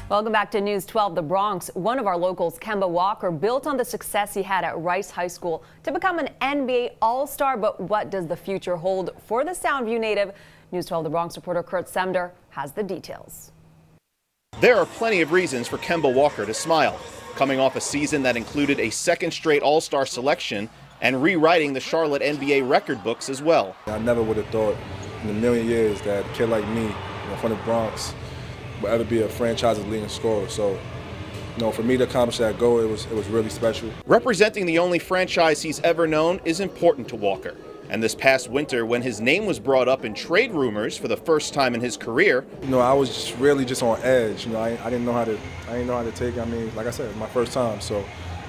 Welcome back to News 12. The Bronx, one of our locals, Kemba Walker, built on the success he had at Rice High School to become an NBA All-Star. But what does the future hold for the Soundview native? News 12 The Bronx reporter Kurt Semder has the details. There are plenty of reasons for Kemba Walker to smile, coming off a season that included a second straight All-Star selection and rewriting the Charlotte NBA record books as well. I never would have thought in a million years that a kid like me, from the Bronx, would ever be a franchise's leading scorer. So, for me to accomplish that goal, it was really special. Representing the only franchise he's ever known is important to Walker. And this past winter, when his name was brought up in trade rumors for the first time in his career, I was just on edge. I didn't know how to take it. I mean, like I said, it was my first time. So,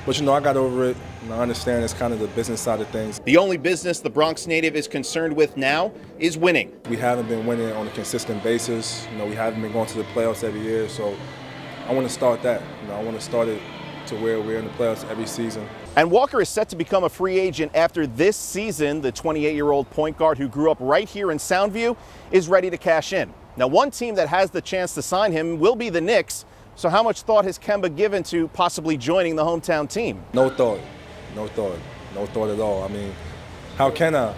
but I got over it. I understand it's kind of the business side of things. The only business the Bronx native is concerned with now is winning. We haven't been winning on a consistent basis. We haven't been going to the playoffs every year. So I want to start that. I want to start it to where we're in the playoffs every season. And Walker is set to become a free agent after this season. The 28-year-old point guard who grew up right here in Soundview is ready to cash in. Now, one team that has the chance to sign him will be the Knicks. So how much thought has Kemba given to possibly joining the hometown team? No thought at all. I mean, how can I?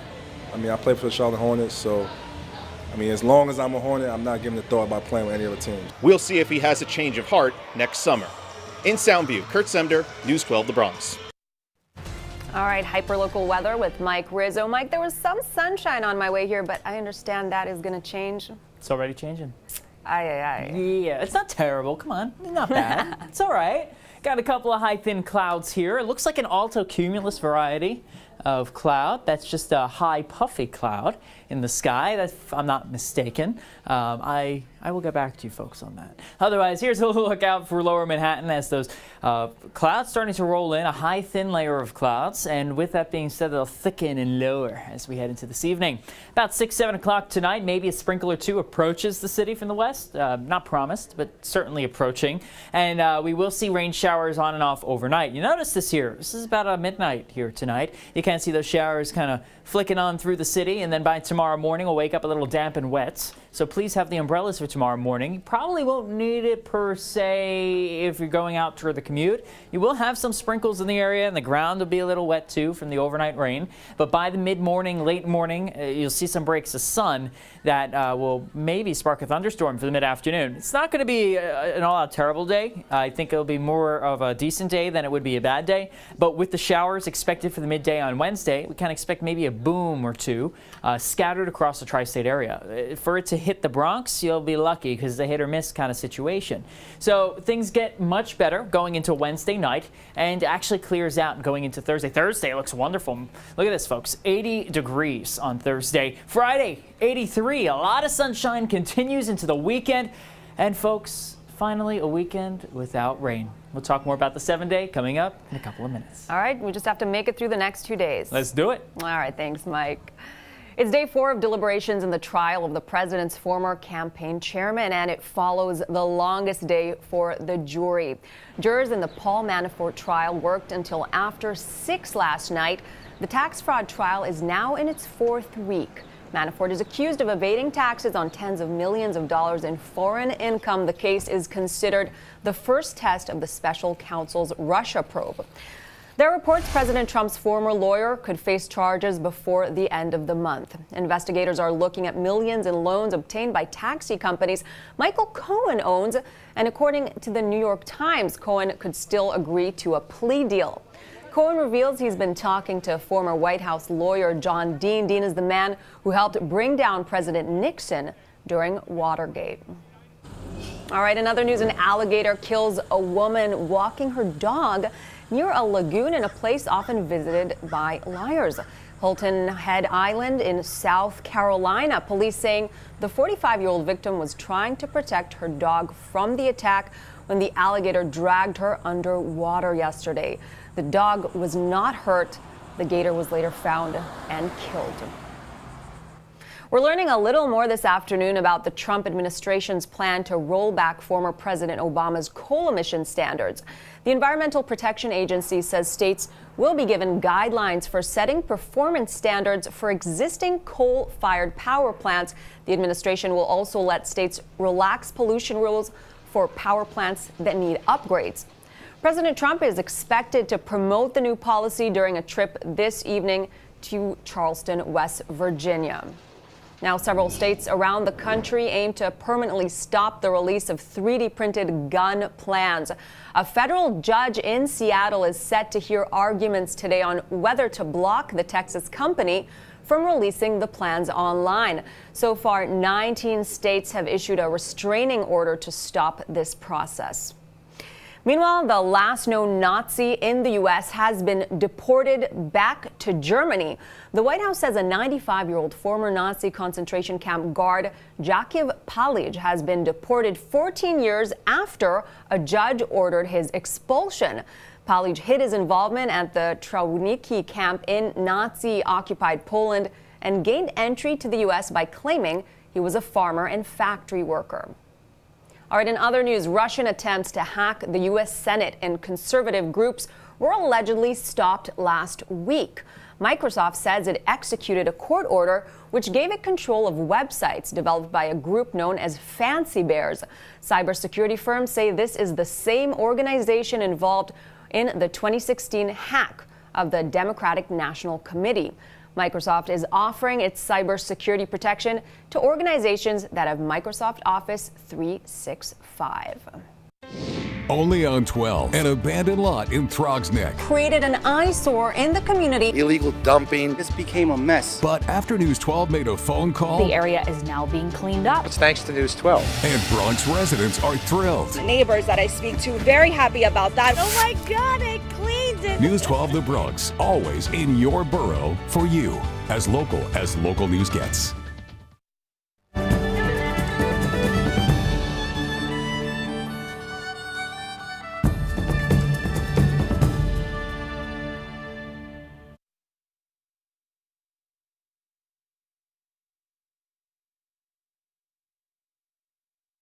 I play for the Charlotte Hornets, so as long as I'm a Hornet, I'm not giving a thought about playing with any other teams. We'll see if he has a change of heart next summer. In Soundview, Kurt Semder, News 12 The Bronx. All right, hyperlocal weather with Mike Rizzo. Mike, there was some sunshine on my way here, but I understand that is going to change. It's already changing. Aye. Yeah, it's not terrible. Come on, not bad. It's all right. Got a couple of high thin clouds here. It looks like an altocumulus variety of cloud. That's just a high puffy cloud in the sky, if I'm not mistaken. I will get back to you folks on that. Otherwise, here's a look out for lower Manhattan as those clouds starting to roll in, a high thin layer of clouds. And with that being said, they'll thicken and lower as we head into this evening. About 6, 7 o'clock tonight, maybe a sprinkle or two approaches the city from the west. Not promised, but certainly approaching. And we will see rain showers on and off overnight. You notice this here. This is about midnight here tonight. You can see those showers kind of flicking on through the city, and then by tomorrow morning we'll wake up a little damp and wet. So please have the umbrellas for tomorrow morning. You probably won't need it per se if you're going out for the commute. You will have some sprinkles in the area, and the ground will be a little wet too from the overnight rain. But by the mid-morning, late morning, you'll see some breaks of sun that will maybe spark a thunderstorm for the mid-afternoon. It's not going to be an all-out terrible day. I think it'll be more of a decent day than it would be a bad day. But with the showers expected for the midday on Wednesday, we can expect maybe a boom or two scattered across the tri-state area. For it to hit the Bronx, you'll be lucky because it's a hit or miss kind of situation. So things get much better going into Wednesday night and actually clears out going into Thursday. Thursday looks wonderful. Look at this, folks. 80 degrees on Thursday. Friday, 83. A lot of sunshine continues into the weekend. And folks, finally a weekend without rain. We'll talk more about the 7-day coming up in a couple of minutes. All right, we just have to make it through the next 2 days. Let's do it. All right, thanks, Mike. It's day 4 of deliberations in the trial of the president's former campaign chairman, and it follows the longest day for the jury. Jurors in the Paul Manafort trial worked until after 6 last night. The tax fraud trial is now in its 4th week. Manafort is accused of evading taxes on tens of millions of dollars in foreign income. The case is considered the first test of the special counsel's Russia probe. There are reports President Trump's former lawyer could face charges before the end of the month. Investigators are looking at millions in loans obtained by taxi companies Michael Cohen owns, and according to the New York Times, Cohen could still agree to a plea deal. Cohen reveals he's been talking to former White House lawyer John Dean. Dean is the man who helped bring down President Nixon during Watergate. All right, in other news, an alligator kills a woman walking her dog near a lagoon in a place often visited by liars. Hilton Head Island in South Carolina. Police saying the 45-year-old victim was trying to protect her dog from the attack when the alligator dragged her underwater yesterday. The dog was not hurt. The gator was later found and killed. We're learning a little more this afternoon about the Trump administration's plan to roll back former President Obama's coal emission standards. The Environmental Protection Agency says states will be given guidelines for setting performance standards for existing coal-fired power plants. The administration will also let states relax pollution rules for power plants that need upgrades. President Trump is expected to promote the new policy during a trip this evening to Charleston, West Virginia. Now, several states around the country aim to permanently stop the release of 3D printed gun plans. A federal judge in Seattle is set to hear arguments today on whether to block the Texas company from releasing the plans online. So far, 19 states have issued a restraining order to stop this process. Meanwhile, the last known Nazi in the U.S. has been deported back to Germany. The White House says a 95-year-old former Nazi concentration camp guard, Jakiv Palij, has been deported 14 years after a judge ordered his expulsion. Palij hid his involvement at the Trawniki camp in Nazi-occupied Poland and gained entry to the U.S. by claiming he was a farmer and factory worker. All right, in other news, Russian attempts to hack the U.S. Senate and conservative groups were allegedly stopped last week. Microsoft says it executed a court order which gave it control of websites developed by a group known as Fancy Bears. Cybersecurity firms say this is the same organization involved in the 2016 hack of the Democratic National Committee. Microsoft is offering its cybersecurity protection to organizations that have Microsoft Office 365. Only on 12, an abandoned lot in Throgs Neck. Created an eyesore in the community. Illegal dumping. This became a mess. But after News 12 made a phone call, the area is now being cleaned up. It's thanks to News 12. And Bronx residents are thrilled. The neighbors that I speak to, very happy about that. Oh my God, it cleans it. News 12 The Bronx, always in your borough for you. As local news gets.